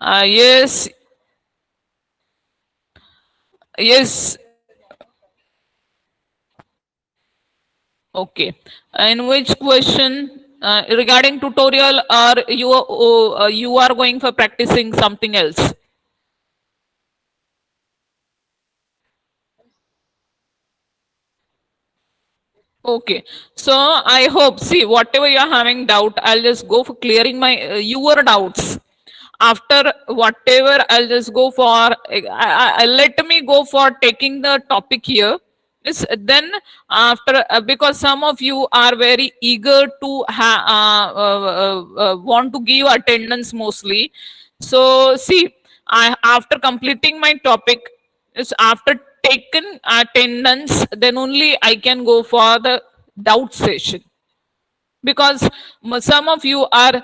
Yes, yes. Okay. In which question regarding tutorial, or you are going for practicing something else? Okay. So I hope, see, whatever you're having doubt, I'll just go for clearing my your doubts. After whatever, I'll just go for. Let me go for taking the topic here. Is then after because some of you are very eager to want to give attendance mostly. So see, I after completing my topic, is after taken attendance, then only I can go for the doubt session, because some of you are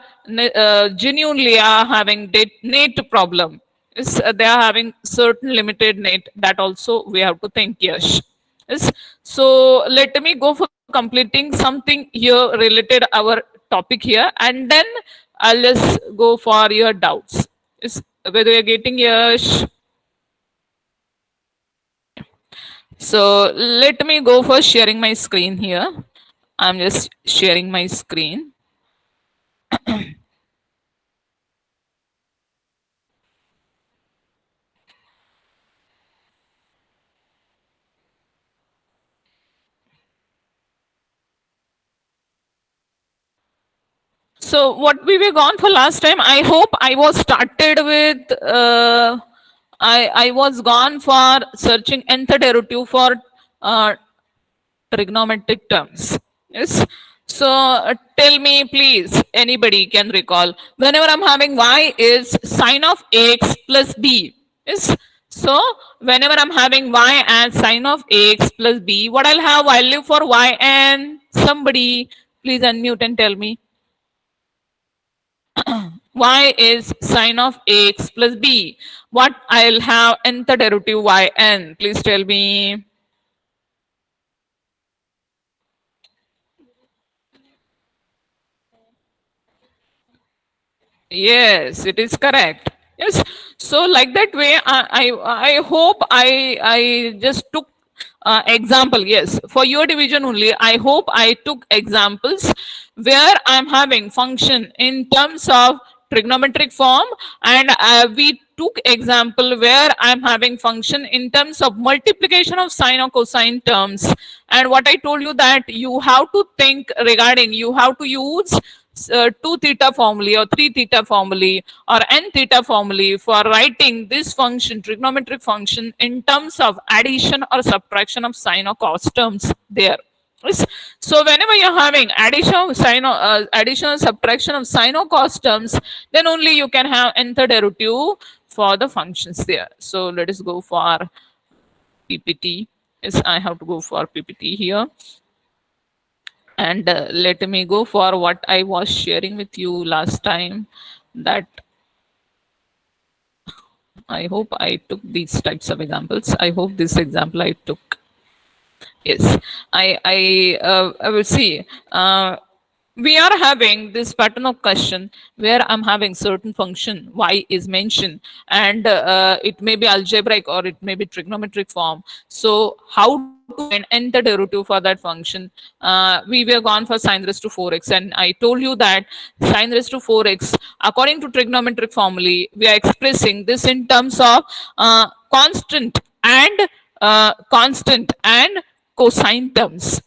genuinely are having net problem. Is they are having certain limited net, that also we have to think. Yes. Yes. So let me go for completing something here related our topic here, and then I'll just go for your doubts. Is whether you're getting, yes. So let me go for sharing my screen here. I'm just sharing my screen. So what we were gone for last time, I hope I was started with I was gone for searching nth derivative for uh, trigonometric terms. Yes. So tell me please, anybody can recall, whenever I'm having y is sine of x plus b. Yes. So whenever I'm having y as sine of x plus b, what I'll have value for y, and somebody please unmute and tell me. Y is sine of x plus b. What I'll have nth derivative yn. Please tell me. Yes, it is correct. Yes. So like that way, I hope I just took example. Yes, for your division only. I hope I took examples where I'm having function in terms of trigonometric form, and we took example where I'm having function in terms of multiplication of sine or cosine terms. And what I told you, that you have to think regarding, you have to use 2 theta formulae or 3 theta formulae or n theta formulae for writing this function, trigonometric function, in terms of addition or subtraction of sine or cos terms there. Yes. So whenever you're having addition or subtraction of sine or cos terms, then only you can have nth derivative for the functions there. So let us go for PPT. Yes, I have to go for PPT here. And let me go for what I was sharing with you last time, that I hope I took these types of examples. I hope this example I took. Yes, I will see. We are having this pattern of question where I'm having certain function y is mentioned, and it may be algebraic or it may be trigonometric form. So how to find nth derivative for that function? We were gone for sine raised to 4x, and I told you that sine raised to 4x, according to trigonometric formula, we are expressing this in terms of constant and cosine terms,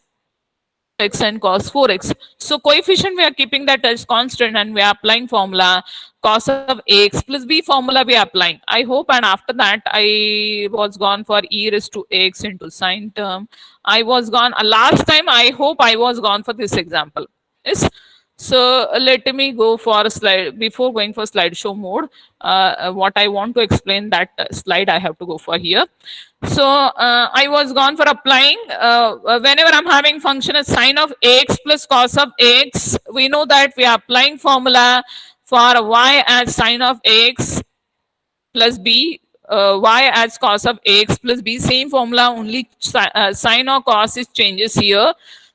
x and cos 4x. So coefficient we are keeping that as constant, and we are applying formula cos of x plus b formula we are applying. I hope, and after that I was gone for e raised to x into sine term. I was gone last time. I hope I was gone for this example. Yes. So let me go for a slide before going for slideshow mode. What I want to explain, that slide I have to go for here. So I was gone for applying whenever I'm having function as sine of x plus cos of x. We know that we are applying formula for y as sine of x plus b, y as cos of x plus b, same formula, only sine or cos is changes here.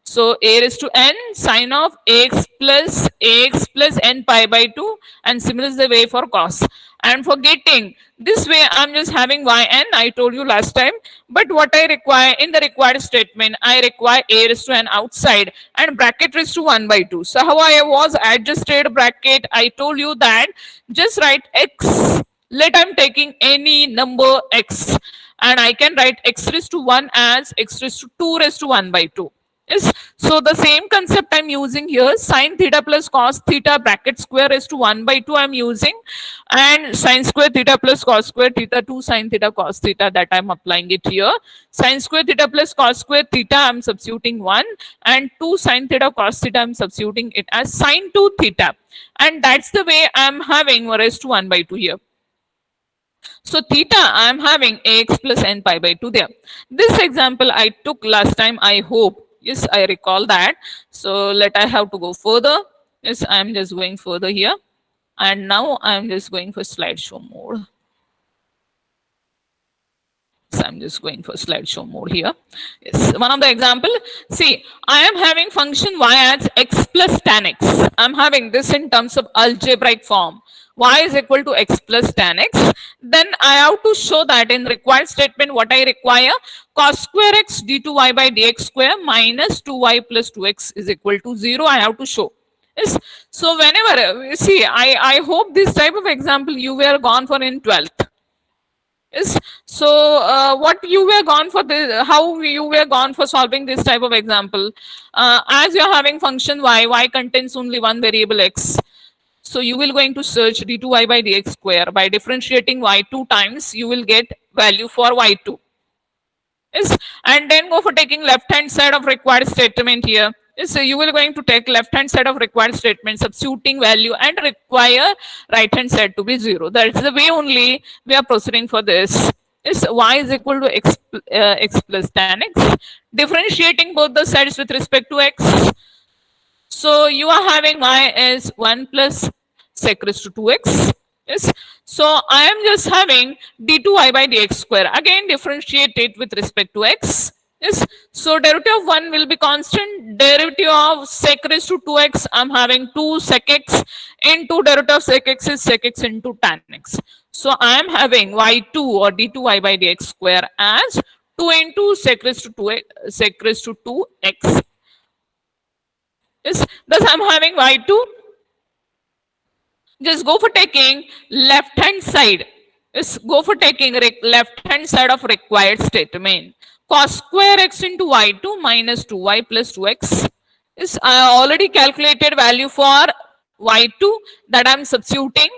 So a raised to n sine of x plus n pi by 2, and similar is the way for cos. And for getting this way, I'm just having yn, I told you last time. But what I require in the required statement, I require a raised to n outside and bracket raised to 1 by 2. So how I was adjusted bracket, I told you that just write x, let I'm taking any number x, and I can write x raised to 1 as x raised to 2 raised to 1 by 2. Yes. So the same concept I'm using here, sine theta plus cos theta bracket square raised to 1 by 2 I'm using, and sine square theta plus cos square theta 2 sine theta cos theta, that I'm applying it here. Sine square theta plus cos square theta I'm substituting 1, and 2 sine theta cos theta I'm substituting it as sine 2 theta. And that's the way I'm having raised to 1 by 2 here. So theta, I am having ax plus n pi by 2 there. This example I took last time, I hope. Yes, I recall that. So let I have to go further. Yes, I am just going further here. And now I am just going for slideshow mode. So I'm just going for slideshow mode here. Yes, one of the example. See, I am having function y as x plus tan x. I'm having this in terms of algebraic form. Y is equal to x plus tan x. Then I have to show that in required statement what I require, cos square x d2y by dx square minus 2y plus 2x is equal to 0. I have to show. Yes. So whenever, see, I hope this type of example you were gone for in 12th. Yes. So what you were gone for this, how you were gone for solving this type of example, as you're having function y contains only one variable x. So you will going to search d2y by dx square. By differentiating y 2 times, you will get value for y2. Yes. And then go for taking left hand side of required statement here. Yes, so you will going to take left hand side of required statement, substituting value, and require right hand side to be 0. That's the way only we are proceeding for this. Yes, y is equal to x plus tan x. Differentiating both the sides with respect to x. So you are having y is 1 plus sec raised to 2x. Yes. So I am just having d2y by dx square. Again, differentiate it with respect to x. Yes. So derivative of 1 will be constant. Derivative of sec raised to 2x, I'm having 2 sec x into derivative of sec x is sec x into tan x. So I am having y2 or d2y by dx square as 2 into sec raised to 2x, sec raised to 2x. Yes. Thus I'm having y2. Just go for taking left hand side. Yes, go for taking left hand side of required statement. Cos square x into y2 minus 2y plus 2x. Yes, I already calculated value for y2 that I'm substituting.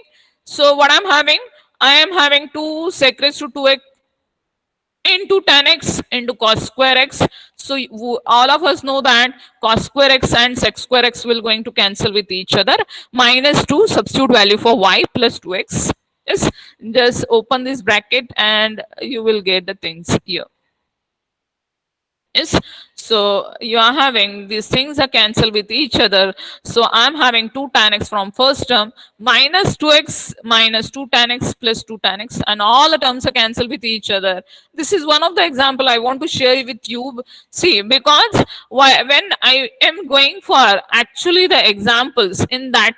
So what I'm having, I am having 2 sec raised to 2x into tan x into cos square x. So all of us know that cos square x and sec square x will going to cancel with each other. Minus 2, substitute value for y plus 2x. Yes, just open this bracket and you will get the things here. Yes. So you are having these things are cancelled with each other. So I'm having 2 tan x from first term minus 2x minus 2 tan x plus 2 tan x, and all the terms are cancelled with each other. This is one of the example I want to share with you. See, because when I am going for actually the examples in that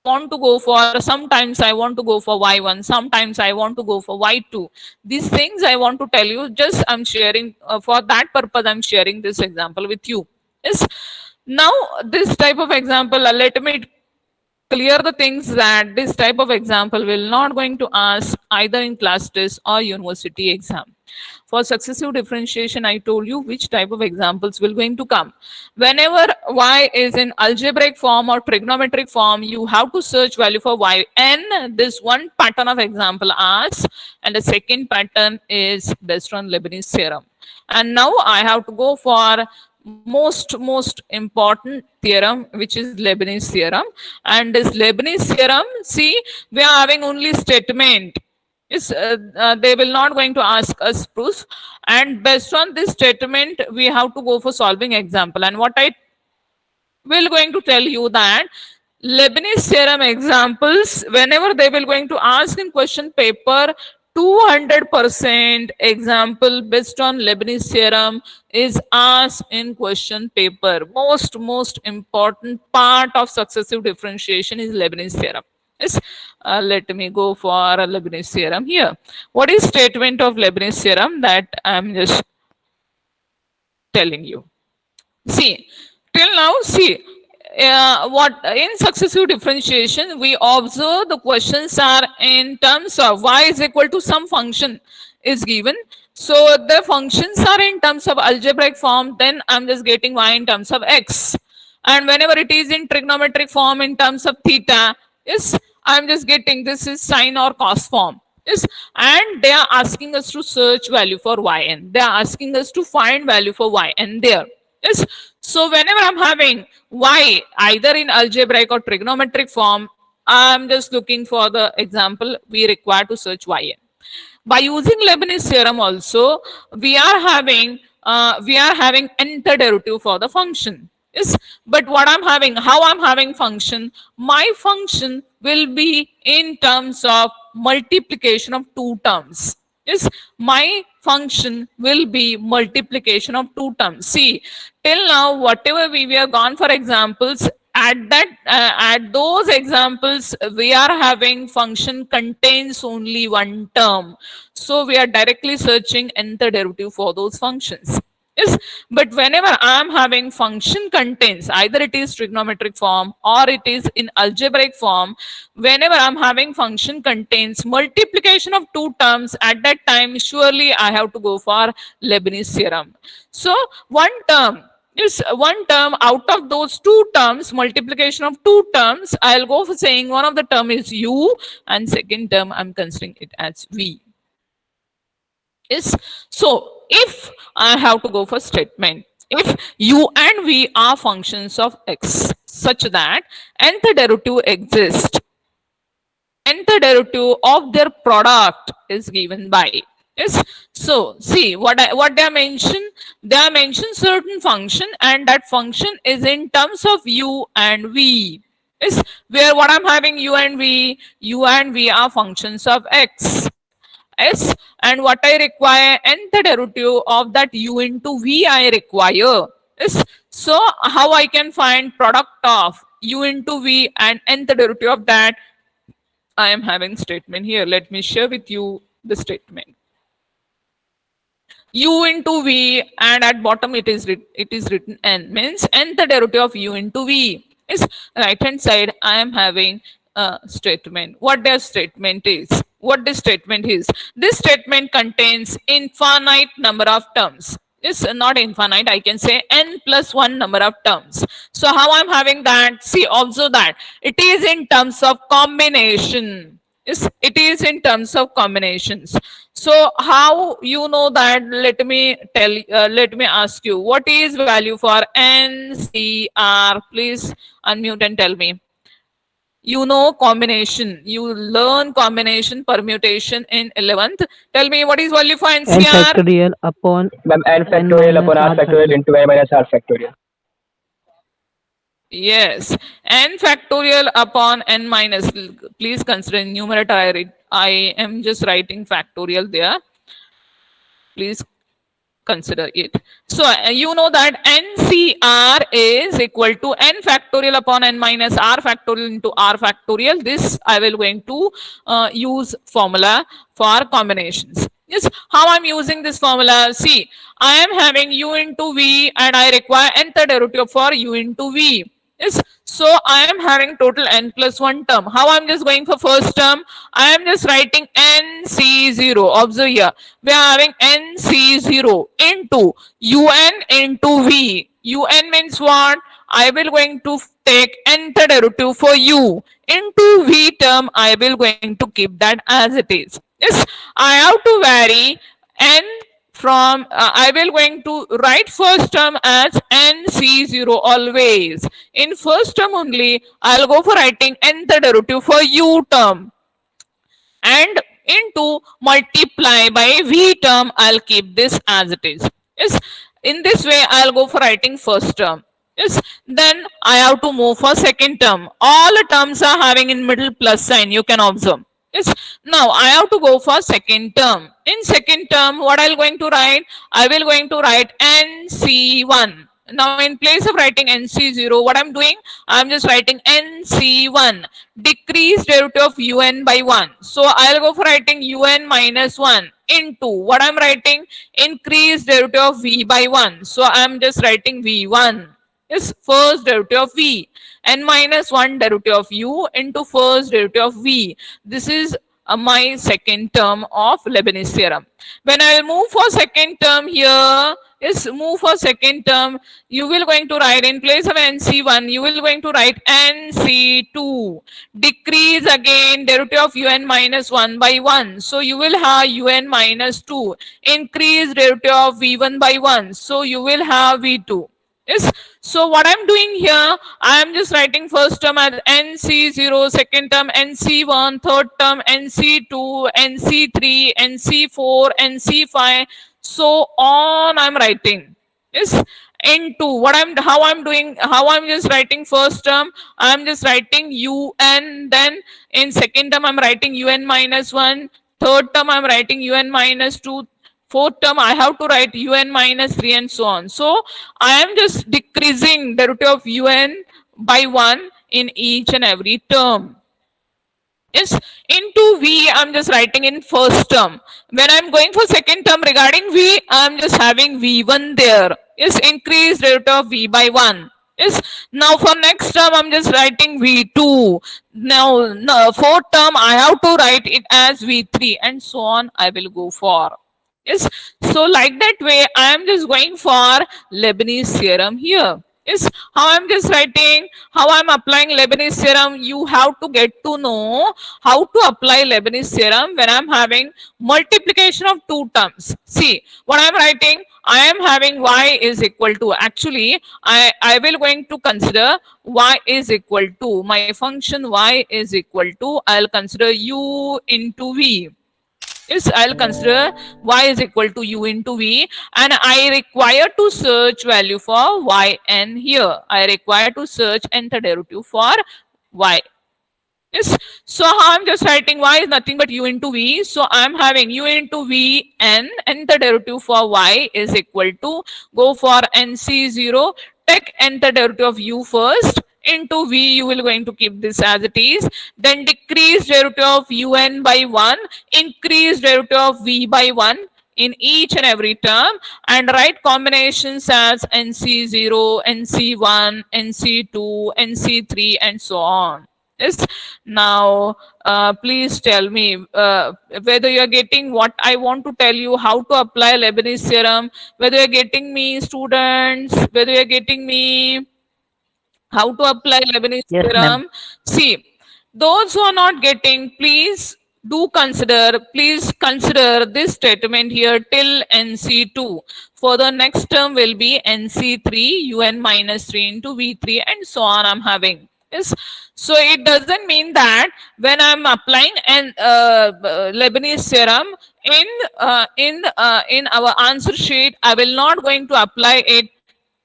want to go for, sometimes I want to go for y1, sometimes I want to go for y2. These things I want to tell you, just I'm sharing for that purpose I'm sharing this example with you. Yes. Now this type of example, let me clear the things that this type of example will not going to ask either in class test or university exam. For successive differentiation, I told you which type of examples will going to come. Whenever y is in algebraic form or trigonometric form, you have to search value for yn. This one pattern of example asks, and the second pattern is based on Leibniz theorem. And now I have to go for most important theorem, which is Leibniz theorem. And this Leibniz theorem, see, we are having only statement. Is they will not going to ask us proof, and based on this statement we have to go for solving example. And what I will going to tell you that Leibniz theorem examples, whenever they will going to ask in question paper, 200% example based on Leibniz theorem is asked in question paper. Most important part of successive differentiation is Leibniz theorem. Yes. Let me go for a Leibniz theorem here. What is statement of Leibniz theorem that I'm just telling you? See, till now, see, what in successive differentiation we observe the questions are in terms of y is equal to some function is given. So the functions are in terms of algebraic form. Then I'm just getting y in terms of x, and whenever it is in trigonometric form in terms of theta, yes, I'm just getting this is sine or cos form. Yes, and they are asking us to search value for yn. They are asking us to find value for yn there. Yes. So whenever I'm having y either in algebraic or trigonometric form, I'm just looking for the example we require to search yn. By using Leibniz theorem also, we are having nth derivative for the function. Yes, but what I'm having, how I'm having function, my function will be in terms of multiplication of two terms. Yes, my function will be multiplication of two terms. See, till now, whatever we have gone for examples, at those examples, we are having function contains only one term. So we are directly searching nth derivative for those functions. Yes, but whenever I am having function contains, either it is trigonometric form or it is in algebraic form, whenever I'm having function contains multiplication of two terms, at that time, surely I have to go for Leibniz theorem. So one term out of those two terms, multiplication of two terms, I'll go for saying one of the term is u and second term I'm considering it as v. Is so if I have to go for statement, if u and v are functions of x such that nth derivative exists, nth derivative of their product is given by. Yes. So see what they mention. They mention certain function, and that function is in terms of u and v. Yes, where what I'm having u and v are functions of x. Yes, and what I require, nth derivative of that u into v I require. Yes, so how I can find product of u into v and nth derivative of that? I am having statement here. Let me share with you the statement. U into v, and at bottom it is written n, means nth derivative of u into v. Is right hand side I am having a statement. What their statement is? What this statement is? This statement contains infinite number of terms. Is not infinite, I can say n plus 1 number of terms. So how I'm having that? See, observe that it is in terms of combination. Yes, it is in terms of combinations. So how you know that? Let me ask you, what is value for NCR? Please unmute and tell me. You know combination. You learn combination permutation in 11th. Tell me what is value for n NCR? factorial upon Ma'am, n n factorial minus upon r r factorial factorial. into a minus r factorial. Yes, n factorial upon n minus. Please consider numerator. I am just writing factorial there. Please consider it. So you know that NCR is equal to n factorial upon n minus r factorial into r factorial. This I will going to use formula for combinations. Yes, how I'm using this formula? See, I am having u into v and I require nth derivative for u into v. Yes, so I am having total n plus 1 term. How I'm just going for first term? I am just writing NC0. Observe here. We are having NC0 into UN into V. UN means what? I will going to take nth derivative for U into V term. I will going to keep that as it is. Yes, I have to vary n from I will going to write first term as NC0 always. In first term only, I'll go for writing nth derivative for U term, and into multiply by V term, I'll keep this as it is. Yes, in this way, I'll go for writing first term. Yes, then I have to move for second term. All the terms are having in middle plus sign, you can observe. Yes, now I have to go for second term. In second term, what I'm going to write? I will going to write NC1. Now in place of writing NC0, what I'm doing, I'm just writing NC1, decrease derivative of UN by 1. So I'll go for writing UN minus 1 into what I'm writing, increase derivative of V by 1. So I'm just writing V1 is first derivative of V, n minus 1 derivative of U into first derivative of V. This is my second term of Leibniz theorem. When I will move for second term here, is move for second term, you will going to write in place of NC1, you will going to write NC2, decrease again derivative of UN minus 1 by 1. So you will have UN minus 2, increase derivative of V1 by 1. So you will have V2. Yes. So what I'm doing here, I'm just writing first term as NC0, second term NC1, third term NC2, NC3, NC4, NC5, so on I'm writing. Yes. Into what I'm, how I'm doing, how I'm just writing first term, I'm just writing UN, then in second term I'm writing UN minus 1, third term I'm writing UN minus 2, fourth term I have to write UN minus 3 and so on. So I am just decreasing derivative of UN by 1 in each and every term. Yes, into V I'm just writing in first term. When I'm going for second term regarding V, I'm just having V1 there. Yes, increase derivative of V by 1. Yes, now for next term I'm just writing V2. Now no, fourth term I have to write it as V3 and so on I will go for. Yes, so like that way I am just going for Leibniz theorem here. Yes, how I'm just writing, how I'm applying Leibniz theorem. You have to get to know how to apply Leibniz theorem when I'm having multiplication of two terms. See what I'm writing, I am having y is equal to, actually I will going to consider y is equal to, my function y is equal to, I'll consider u into v. Is I'll consider y is equal to u into v, and I require to search value for yn here. I require to search nth derivative for y. Yes. So how I'm just writing y is nothing but u into v. So I'm having u into v n, nth derivative for y is equal to, go for nc0, take nth derivative of u first, into v you will going to keep this as it is, then decrease derivative of un by 1, increase derivative of v by 1 in each and every term, and write combinations as nc0, nc1, nc2, nc3 and so on. Yes. Now please tell me whether you are getting what I want to tell you, how to apply Leibniz theorem, whether you are getting me, students, whether you are getting me, how to apply Leibniz Yes, ma'am. theorem. See, those who are not getting, please consider this statement here till NC2. For the next term will be NC3, UN minus 3 into V3 and so on I'm having. Yes. So it doesn't mean that when I'm applying an Leibniz theorem in our answer sheet, I will not going to apply it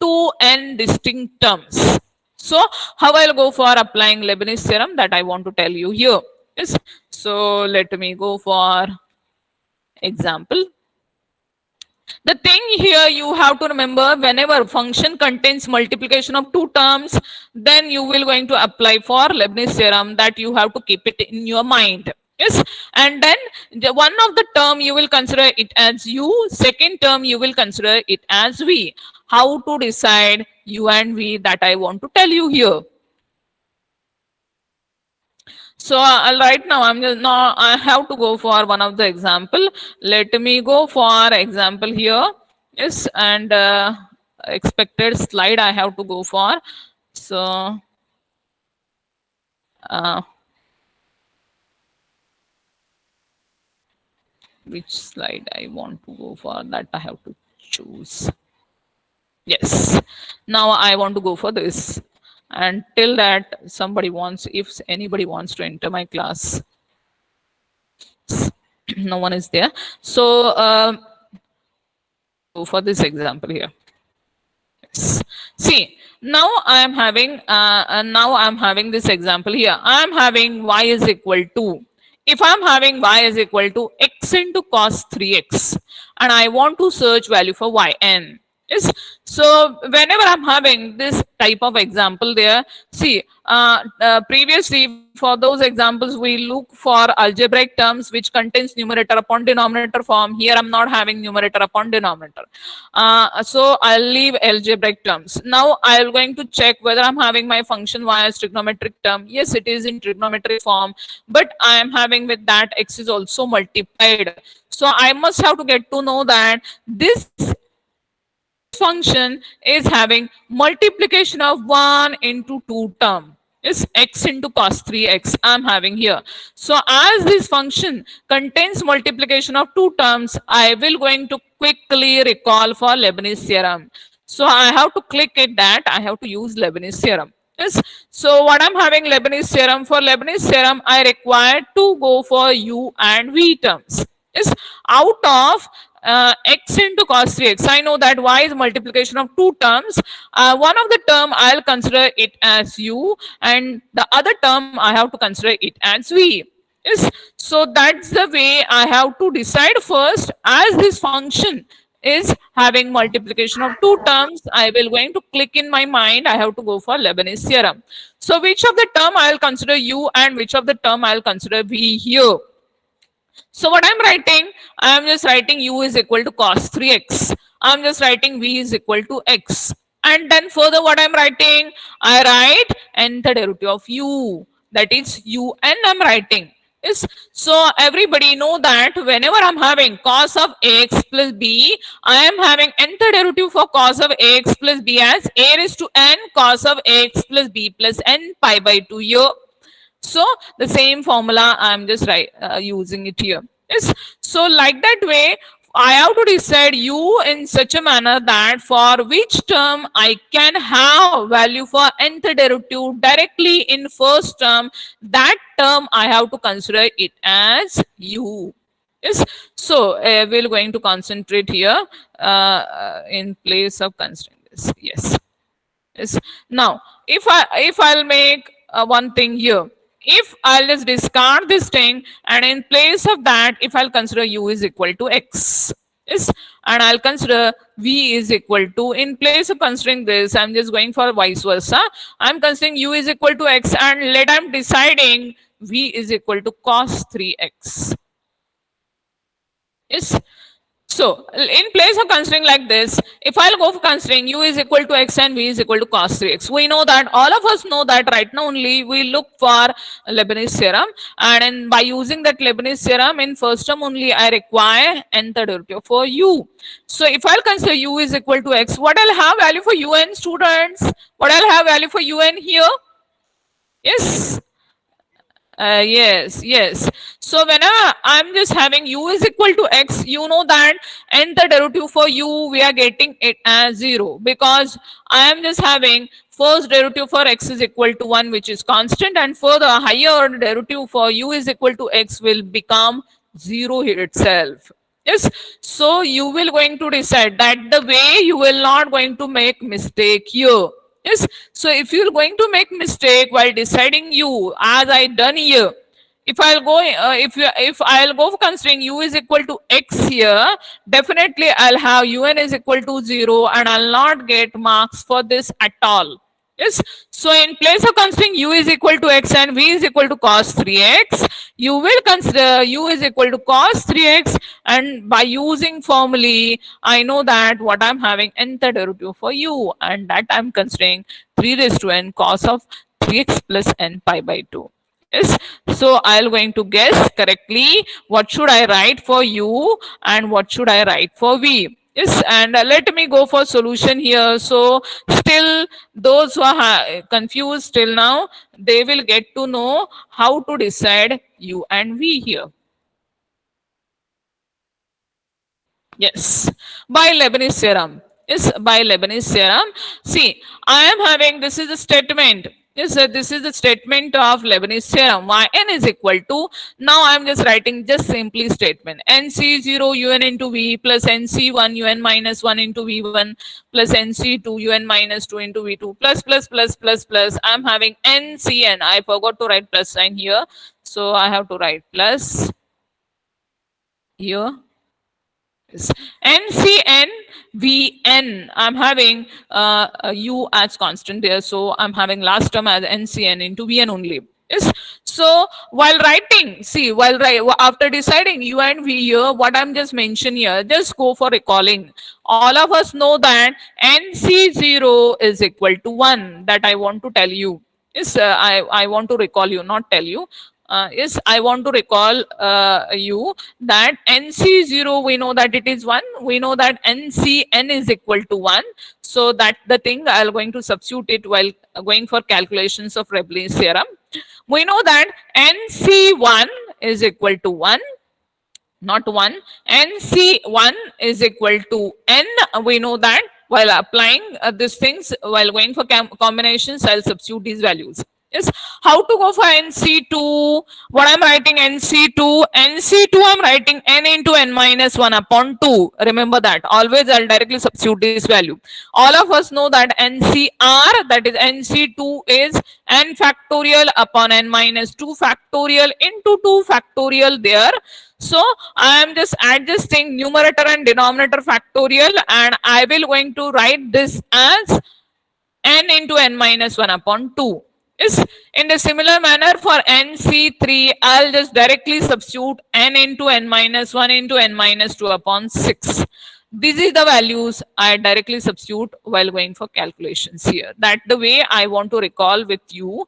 to n distinct terms. So how I'll go for applying Leibniz theorem, that I want to tell you here. Yes. So let me go for example. The thing here you have to remember, whenever function contains multiplication of two terms, then you will going to apply for Leibniz theorem, that you have to keep it in your mind. Yes, and then one of the term you will consider it as u, second term you will consider it as v. How to decide u and v, that I want to tell you here. So right now I'm just, now I have to go for one of the example. Let me go for example here. Yes, and expected slide I have to go for. So which slide I want to go for, that I have to choose. Yes, now I want to go for this. And till that, somebody wants, if anybody wants to enter my class, no one is there. So go for this example here. Yes. See, now I am having this example here. I am having y is equal to, if I'm having y is equal to x into cos 3x, and I want to search value for yn. Yes. So whenever I'm having this type of example there, see, previously for those examples, we look for algebraic terms which contains numerator upon denominator form. Here I'm not having numerator upon denominator. So I'll leave algebraic terms. Now I'm going to check whether I'm having my function y as trigonometric term. Yes, it is in trigonometric form, but I am having with that x is also multiplied. So I must have to get to know that this function is having multiplication of 1 into 2 term is x into cos 3x I'm having here. So as this function contains multiplication of two terms, I will going to quickly recall for Leibniz theorem. So I have to click it that I have to use Leibniz theorem. Yes. So what I'm having Leibniz theorem, for Leibniz theorem I require to go for u and v terms. Yes. Out of x into cos 3x. I know that y is multiplication of two terms. One of the term I'll consider it as u, and the other term I have to consider it as v. Yes. So that's the way I have to decide first. As this function is having multiplication of two terms, I will going to click in my mind. I have to go for Leibniz theorem. So which of the term I'll consider u and which of the term I'll consider v here. So what I'm writing, I'm just writing u is equal to cos 3x. I'm just writing v is equal to x. And then further what I'm writing, I write nth derivative of u. That is un I'm writing. Yes. So everybody know that whenever I'm having cos of ax plus b, I am having nth derivative for cos of ax plus b as a raised to n cos of ax plus b plus n pi by 2 here. So the same formula I'm just using it here. Yes. So like that way, I have to decide u in such a manner that for which term I can have value for nth derivative directly in first term, that term I have to consider it as u. Yes. So we're going to concentrate here in place of considering this. Yes. Yes. Now, if I'll make one thing here, if I'll just discard this thing, and in place of that, if I'll consider u is equal to x, yes, and I'll consider v is equal to, in place of considering this, I'm just going for vice versa. I'm considering u is equal to x, and let I'm deciding v is equal to cos 3x. Yes. So in place of considering like this, if I'll go for considering u is equal to x and v is equal to cos 3x, we know that all of us know that right now only we look for Leibniz theorem, and by using that Leibniz theorem in first term only I require nth derivative for u. So if I'll consider u is equal to x, what I'll have value for un, students? What I'll have value for un here? Yes. Yes. So whenever I'm just having u is equal to x, you know that nth derivative for u, we are getting it as 0, because I am just having first derivative for x is equal to 1, which is constant, and further higher derivative for u is equal to x will become 0 here itself. Yes. So you will going to decide that the way you will not going to make mistake here. Yes. So if you're going to make mistake while deciding u, as I done here, if I'll go if I'll go for considering u is equal to x here, definitely I'll have un is equal to 0, and I'll not get marks for this at all. Yes. So in place of considering u is equal to x and v is equal to cos 3x, you will consider u is equal to cos 3x, and by using formulae, I know that what I'm having nth derivative for u, and that I'm considering 3 raised to n cos of 3x plus n pi by 2. Yes. So I'll going to guess correctly what should I write for u and what should I write for v. Yes, and let me go for solution here. So still those who are confused till now, they will get to know how to decide u and v here. Yes, by Leibniz theorem. Yes, by Leibniz theorem. See, I am having, this is a statement. Yes, this is the statement of Leibniz theorem. Yn is equal to, now I am just writing just simply statement. Nc0 un into v plus nc1 un minus 1 into v1 plus nc2 un minus 2 into v2 plus. I am having ncn. I forgot to write plus sign here. So I have to write plus here. Yes. NCN VN. I'm having U as constant there, so I'm having last term as NCN into VN only. Yes. So while writing, see, after deciding U and V here, what I'm just mentioning here, just go for recalling. All of us know that NC0 is equal to 1. That I want to tell you. Yes, I want to recall you, not tell you. Yes, I want to recall you that NC0, we know that it is 1. We know that NCN is equal to 1. So that the thing I'm going to substitute it while going for calculations of Rabelais theorem. We know that NC1 is equal to 1, not 1. NC1 is equal to N. We know that while applying these things, while going for combinations, I'll substitute these values. Yes. How to go for NC2? What I'm writing NC2? NC2 I'm writing N into N minus 1 upon 2. Remember that. Always I'll directly substitute this value. All of us know that NCR, that is NC2, is N factorial upon N minus 2 factorial into 2 factorial there. So I am just adjusting numerator and denominator factorial, and I will going to write this as N into N minus 1 upon 2. Is in a similar manner for NC3, I'll just directly substitute N into N minus 1 into N minus 2 upon 6. This is the values I directly substitute while going for calculations here. That the way I want to recall with you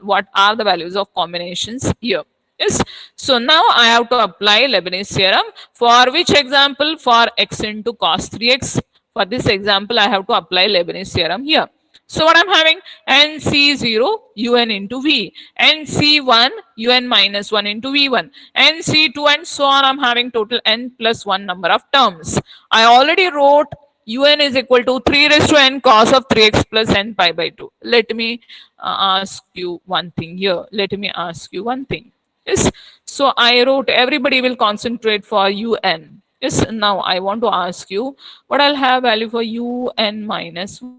what are the values of combinations here. Yes. So now I have to apply Leibniz theorem. For which example? For x into cos 3x. For this example, I have to apply Leibniz theorem here. So what I'm having? NC0 UN into V, NC1 UN minus 1 into V1, NC2 and so on. I'm having total N plus 1 number of terms. I already wrote UN is equal to 3 raised to N cos of 3x plus N pi by 2. Let me ask you one thing here. Let me ask you one thing. Yes. So I wrote everybody will concentrate for UN. Yes. Now I want to ask you what I'll have value for UN minus 1.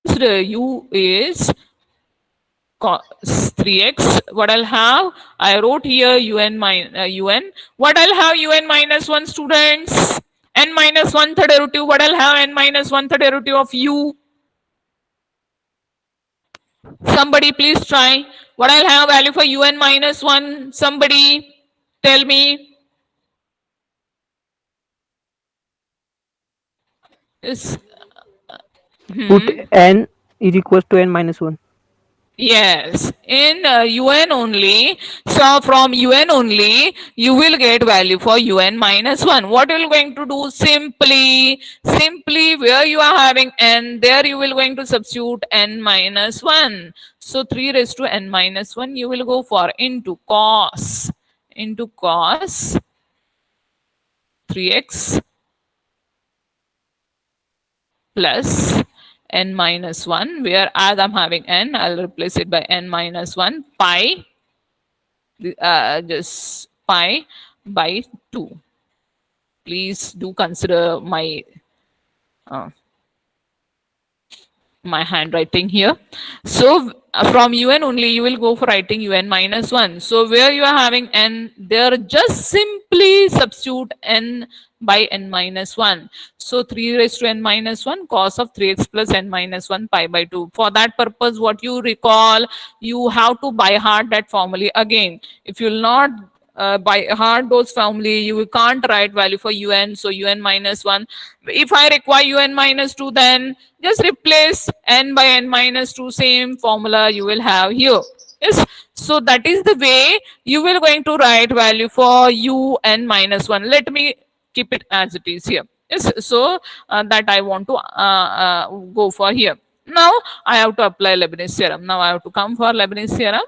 Consider U is cos 3x. What I'll have, I wrote here UN UN. What I'll have UN minus 1, students? N minus 1 third derivative. What I'll have N minus 1 third derivative of U. Somebody please try. What I'll have value for UN minus 1? Somebody tell me. Is Put n is equals to n minus 1. Yes, in UN only. So from UN only, you will get value for UN minus 1. What you will going to do? Simply where you are having n, there you will going to substitute n minus 1. So 3 raised to n minus 1, you will go for into cos 3x plus n minus 1, where as I'm having n, I'll replace it by n minus 1 pi, just pi by 2. Please do consider uh, my handwriting here. So from UN only, you will go for writing UN minus 1. So where you are having n, there just simply substitute n by n minus 1. So 3 raised to n minus 1 cos of 3x plus n minus 1 pi by 2. For that purpose, what you recall, you have to by heart that formula again. If you will not by heart those formulae, you can't write value for UN. So UN minus 1. If I require UN minus 2, then just replace n by n minus 2, same formula you will have here. Yes. So that is the way you will going to write value for UN minus 1. Let me keep it as it is here. Yes. So that I want to go for here. Now I have to apply Leibniz theorem. Now I have to come for Leibniz theorem.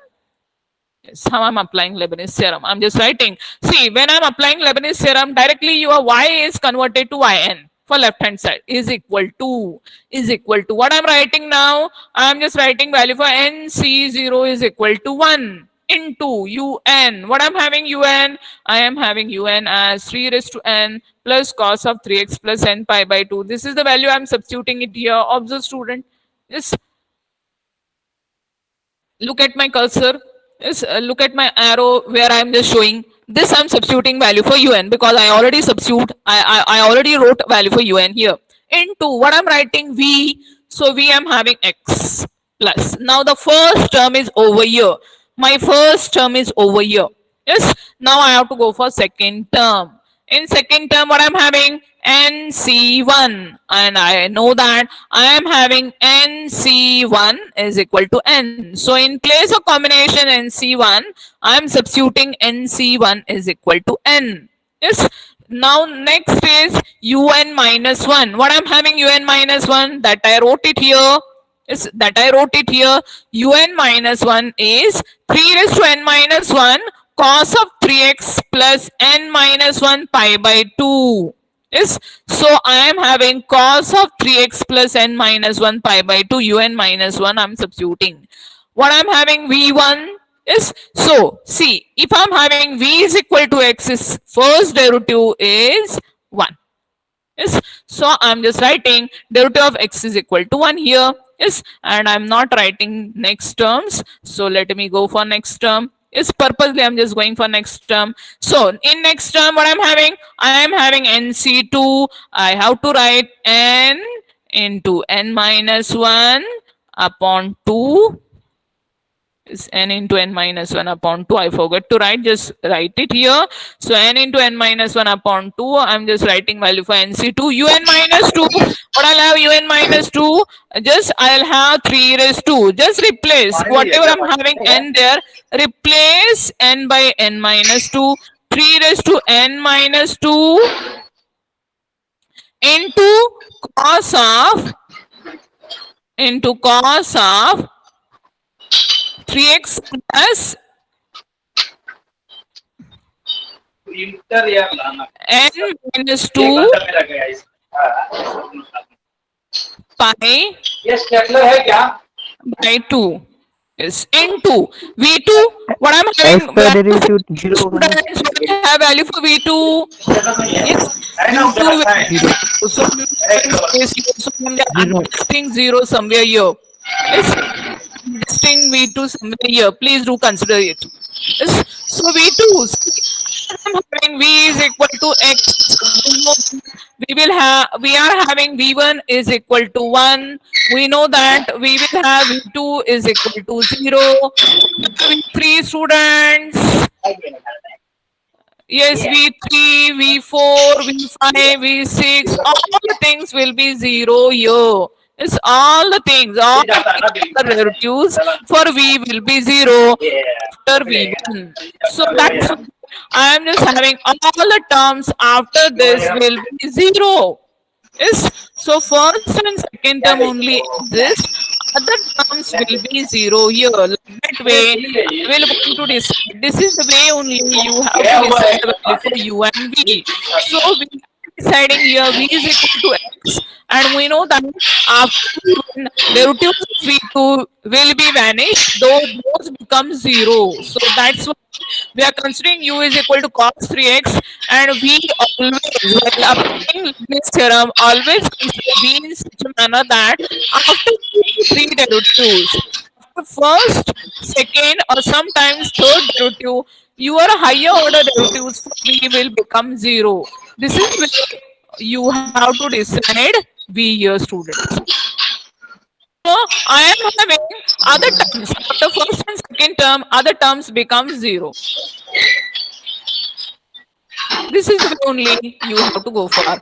Yes, how I'm applying Leibniz theorem. I'm just writing. See, when I'm applying Leibniz theorem, directly your y is converted to yn for left hand side is equal to what I'm writing now. I'm just writing value for nc0 is equal to 1 into un. What I'm having un? I am having un as 3 raised to n plus cos of 3x plus n pi by 2. This is the value I'm substituting it here. Observe student. Yes, look at my cursor. Yes, look at my arrow where I am just showing. This I'm substituting value for un because I already I already wrote value for un here. Into what I'm writing v, so v I'm having x plus. Now the first term is over here. My first term is over here. Yes. Now I have to go for second term. In second term, what I'm having NC1, and I know that I am having NC1 is equal to N. So in place of combination NC1, I am substituting NC1 is equal to N. Yes. Now next is UN minus 1. What I'm having UN minus 1, that I wrote it here. Is that I wrote it here. UN minus 1 is 3 raised to n minus 1 cos of 3x plus n minus 1 pi by 2. Yes. So I am having cos of 3x plus n minus 1 pi by 2 un minus 1 I'm substituting. What I'm having v1 is, so see, if I'm having v is equal to x, is first derivative is 1. Yes. So I'm just writing derivative of x is equal to 1 here. Yes. And I'm not writing next terms. So let me go for next term. Yes, purposely I'm just going for next term. So in next term, what I'm having? I am having NC2. I have to write n into n minus 1 upon 2 is n into n minus 1 upon 2. I forgot to write, just write it here. So n into n minus 1 upon 2. I'm just writing value for NC2. Un minus 2. What I'll have un minus 2? Just I'll have 3 raised 2. Just replace whatever I'm having n there. Replace n by n minus 2. 3 raised to n minus 2 into cos of 3x plus n minus 2 pi by 2 is into v2. What I'm X having का value for derivative zero होगा ना students, what I have value for v2? Yes, v2 zero so I'm zero adjusting 0 somewhere here. Yes, adjusting v2 somewhere here. Please do consider it. Yes, so v2. I'm having v is equal to x. We know we are having v1 is equal to 1. We know that we will have v2 is equal to 0. v3 students. Yes, v3, v4, v5, v6, all the things will be 0 here. It's all the things, all the derivatives for v will be 0 after v1. So that's why I am just having all the terms after this will be 0. Yes. So first and second term only exist. Other terms will be 0 here. Like that way, I will going to decide. This is the way only you have to decide the value for u and v. So we are deciding here v is equal to x, and we know that after v1, derivative of v2 will be vanished, though those become 0. So that's why we are considering u is equal to cos 3x, and we always, while applying Leibniz theorem, always consider v in such a manner that after 2 to 3 derivatives, after first, second, or sometimes third derivative, your higher order derivatives for v will become 0. This is where you have to decide v here, students. So I am having other terms after first and second term, other terms become 0. This is the way only you have to go for.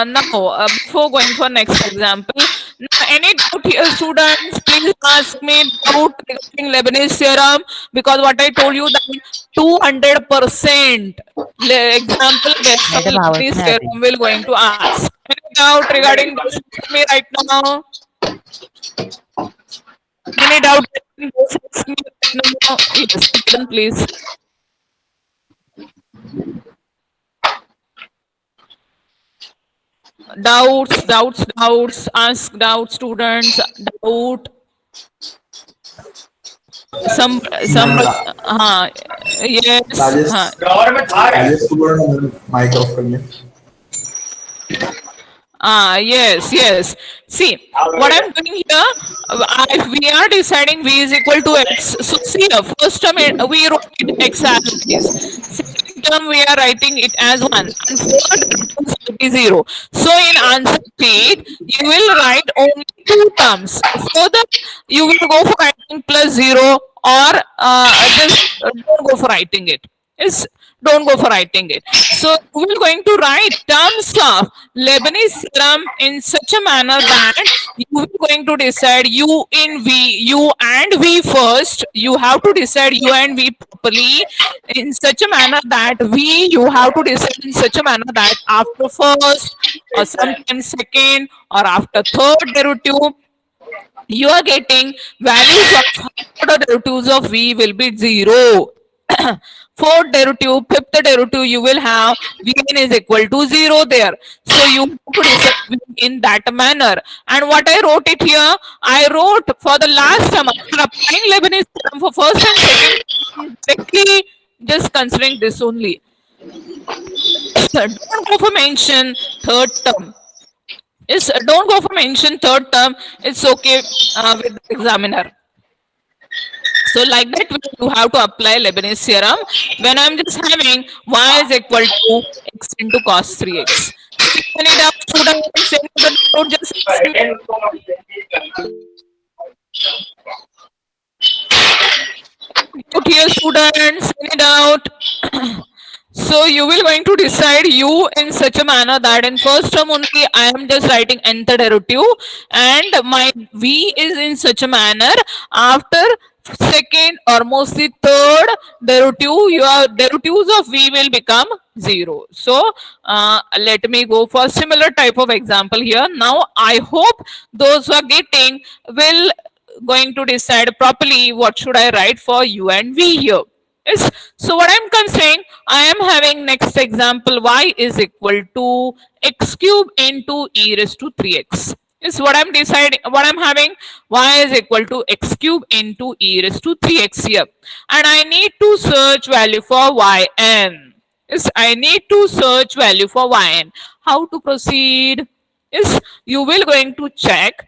Now, before going for next example, now any doubt here, students, please ask me doubt regarding Leibniz theorem, because what I told you that 200% example based on madam आवाज Leibniz नहीं आती theorem will going to ask. Any doubt regarding this? Ask me right now. Any doubt regarding this? Ask me right now. Yes, Kiran, please. Doubts, ask doubt, students, doubt, some हाँ yes Rajesh हाँ राजेश को बोलो ना mic off कर ले Yes, yes. See, what I'm doing here, if we are deciding v is equal to x, so see, first term we wrote it x as it is. Second term we are writing it as 1. And third term will be 0. So in answer sheet, you will write only two terms. Further, you will go for writing plus 0 or just don't go for writing it. Yes, don't go for writing it. So we will going to write terms of Lebanese theorem in such a manner that you will going to decide u in v, u and v first. You have to decide u and v properly in such a manner that v you have to decide in such a manner that after first or sometimes second or after third derivative you are getting values of higher order derivatives of v will be 0. Fourth derivative, fifth derivative, you will have vn is equal to 0 there. So you have to decide v in that manner. And what I wrote it here, I wrote for the last term, after applying Leibniz theorem for first and second, directly just considering this only. Don't go for mention third term. Is don't go for mention third term. It's okay with the examiner. So like that way you have to apply Leibniz theorem when I'm just having y is equal to x into cos 3x. See any doubt students, any other doubt, just ask me. Doubt here students, any doubt? So you will going to decide u in such a manner that in first term only I am just writing nth derivative and my v is in such a manner after second or mostly third derivative your derivatives of v will become 0. So let me go for similar type of example here. Now I hope those who are getting will going to decide properly what should I write for u and v here. Yes. So what I'm considering, I am having next example y is equal to x cube into e raised to 3x. Is what I'm deciding, what I'm having, y is equal to x cube into e raised to 3x here. And I need to search value for yn. Yes, I need to search value for yn. How to proceed? Is you will going to check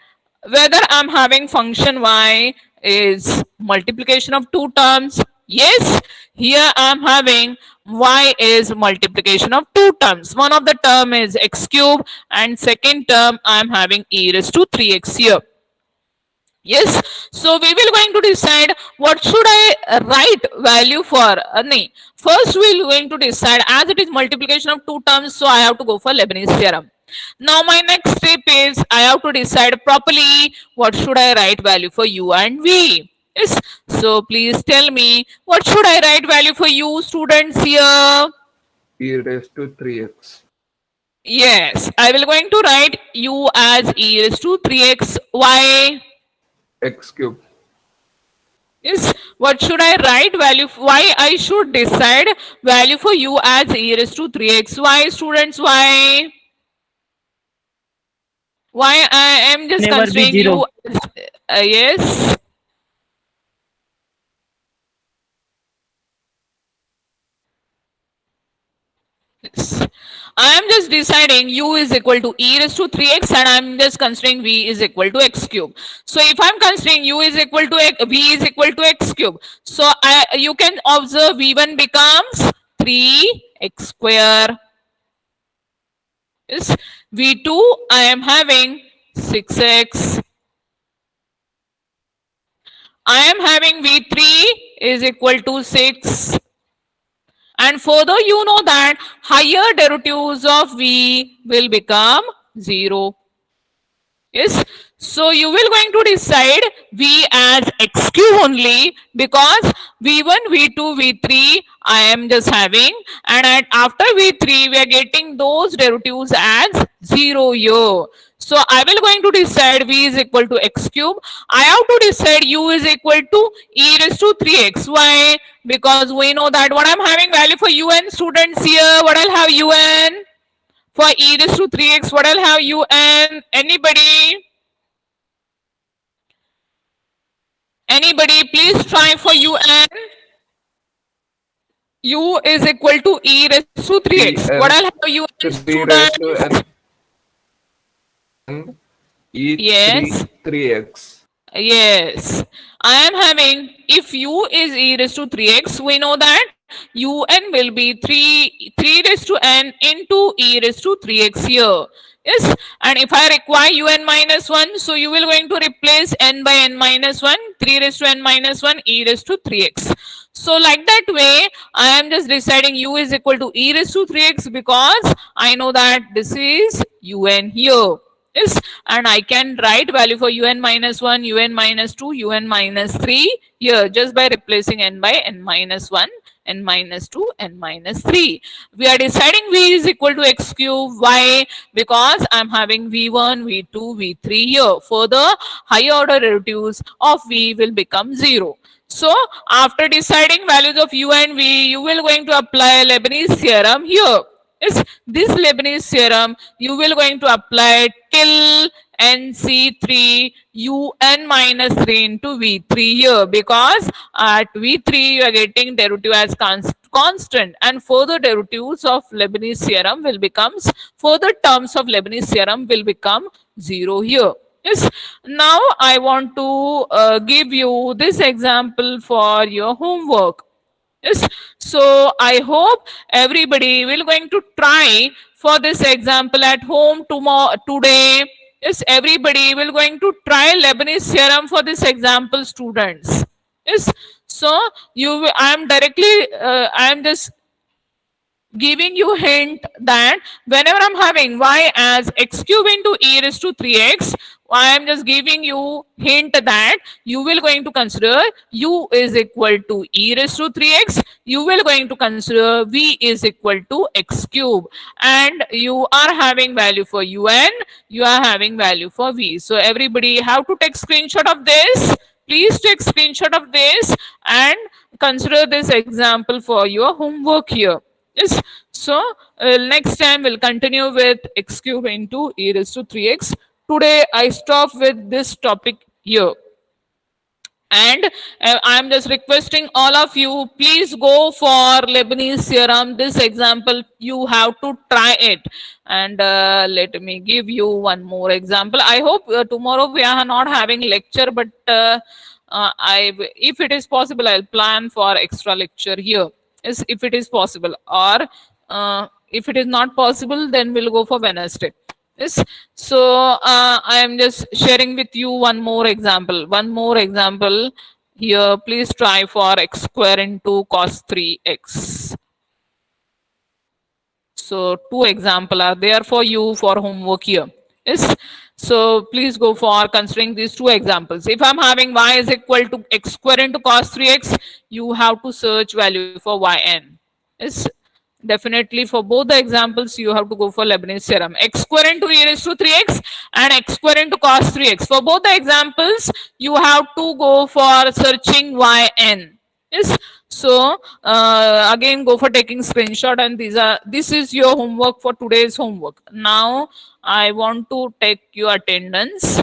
whether I'm having function y is multiplication of two terms. Yes, here I'm having y is multiplication of two terms. One of the term is x cube and second term I'm having e raised to 3x here. Yes, so we will going to decide what should I write value for. First we will going to decide as it is multiplication of two terms, so I have to go for Leibniz theorem. Now my next step is I have to decide properly what should I write value for u and v. Yes, so please tell me what should I write value for u students here. e raised to 3x. Yes, I will going to write u as e raised to 3x. Why? X cube. Is what should I write value why I should decide value for u as e raised to 3x. Why students, why I am just Never be considering zero. u as, yes. Yes. I am just deciding u is equal to e raised to 3x and I am just considering v is equal to x cube. So if I am considering u is equal to v is equal to x cube, so you can observe v1 becomes 3x square. Is v2 I am having 6x. I am having v3 is equal to 6. And further, you know that higher derivatives of v will become 0. Yes. So you will going to decide v as x cube only because v1, v2, v3 I am just having and after v3 we are getting those derivatives as 0 here. So I will going to decide v is equal to x cube. I have to decide u is equal to e raised to 3x. Why? Because we know that what I'm having value for un students here. What I'll have un? For e raised to 3x, what I'll have un? Anybody? Anybody, please try for un. U is equal to e raised to 3x. What I'll have un b raised to students? n. E3 Yes. 3x. Yes, I am having, if u is e raised to 3x, we know that un will be 3 raised to n into e raised to 3x here. Yes, and if I require un minus 1, so you will going to replace n by n minus 1, 3 raised to n minus 1, e raised to 3x. So like that way, I am just deciding u is equal to e raised to 3x because I know that this is un here. Yes, and I can write value for un minus 1, un minus 2, un minus 3 here just by replacing n by n minus 1, n minus 2, n minus 3. We are deciding v is equal to x cube. Why? Because I'm having v1, v2, v3 here. Further, higher order derivatives of v will become 0. So after deciding values of u and v, you will going to apply Leibniz theorem here. Yes, this Leibniz theorem you will going to apply till NC3 UN minus 3 into V3 here, because at V3 you are getting derivative as constant, and further derivatives of Leibniz theorem will becomes, further terms of Leibniz theorem will become 0 here. Yes, now I want to give you this example for your homework. Yes, so I hope everybody will going to try for this example at home tomorrow today. Yes, everybody will going to try Leibniz theorem for this example, students. Yes, so I am directly I am just giving you hint that whenever I'm having y as x cube into e raised to 3x, I am just giving you hint that you will going to consider u is equal to e raised to 3x, you will going to consider v is equal to x cube, and you are having value for un, you are having value for v. So everybody have to take screenshot of this. Please take screenshot of this and consider this example for your homework here. Yes, so next time we'll continue with x cube into e raised to 3x. Today I stop with this topic here. And I'm just requesting all of you, please go for Leibniz theorem. This example, you have to try it. And let me give you one more example. I hope tomorrow we are not having lecture, but if it is possible, I'll plan for extra lecture here. Yes, if it is possible, or if it is not possible, then we'll go for Wednesday. Yes, so I am just sharing with you one more example. One more example here. Please try for x square into cos 3x. So two example are there for you for homework here. Yes. So please go for considering these two examples. If I'm having y is equal to x square into cos 3x, you have to search value for yn. Yes. Definitely for both the examples, you have to go for Leibniz theorem. X square into e raised to 3x and x square into cos 3x. For both the examples, you have to go for searching yn. Yes. So again, go for taking screenshot, and this is your homework for today's homework. Now I want to take your attendance.